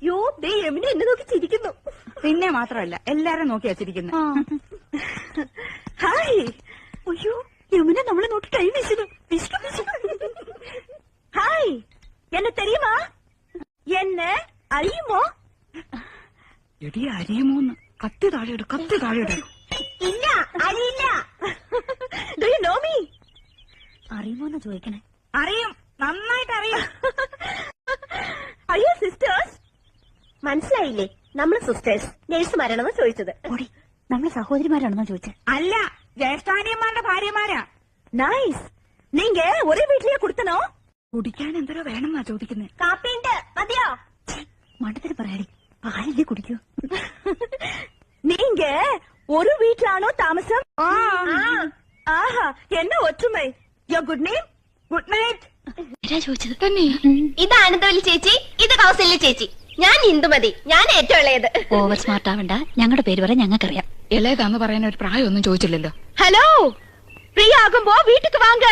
യോ ദേ യമുന എന്നെ നോക്കി ചിരിക്കുന്നു. പിന്നെ മാത്രമല്ല എല്ലാരും നോക്കിയാ ചിരിക്കുന്നു. ഹായ്. അയ്യോ യമുന നമ്മളെ നോക്കി കൈ വീശുന്നു. ഹായ്, എന്നെ തെരിയുമാ? എന്നെ അറിയുമോ? എടി അറിയുമോന്ന്? കത്തി താഴെയിട്, കത്തി താഴെയിട്. ഇല്ല, അറിയില്ല. Do you know me? അറിയുമോന്ന് ചോദിക്കണേ. അറിയും, നന്നായിട്ട് അറിയും. അയ്യോ സിസ്റ്റേഴ്സ്, മനസ്സിലായില്ലേ? നമ്മള് സിസ്റ്റേഴ്സ് നേഴ്സുമാരാണെന്ന് ചോദിച്ചത്. ഓടി, നമ്മള് സഹോദരിമാരാണെന്നോ ചോദിച്ചത്? അല്ല, ജ്യേഷ്ഠാനിയന്മാരുടെ ഭാര്യമാരാ. നൈസ്. നീങ്ക ഒരേ വീട്ടിലേ കൊടുത്തനോ? കുടിക്കാൻ എന്തോ വേണമെന്നാ ചോദിക്കുന്നത്. കാപ്പിണ്ട്, മതിയോ? മണ്ടത്തിൽ പറയാടി, പാലല്ലേ കുടിക്കൂ. നീങ്ക ഒരു വീട്ടിലാണോ താമസം? ആഹാ, എന്നെ ഒറ്റുമൈ. യോ ഗുഡ് നെയിം? Good night. ചോദിച്ചത് തന്നെ. ഇത് ആനന്ദവല്ലി ചേച്ചി, ഇത് കൗസല്യ ചേച്ചി. ഞാൻ ഇന്ദുമതി, ഞാൻ ഏറ്റവും ഇളയത്. ഓവർ സ്മാർട്ട് ആവണ്ട, ഞങ്ങളുടെ പേര് പറയാൻ ഞങ്ങൾക്കറിയാം. ഇളയതാന്ന് പറയാൻ ഒരു പ്രായമൊന്നും ചോദിച്ചില്ലല്ലോ. ഹലോ, ഫ്രീ ആകുമ്പോ വീട്ടിക്ക് വാങ്ങ.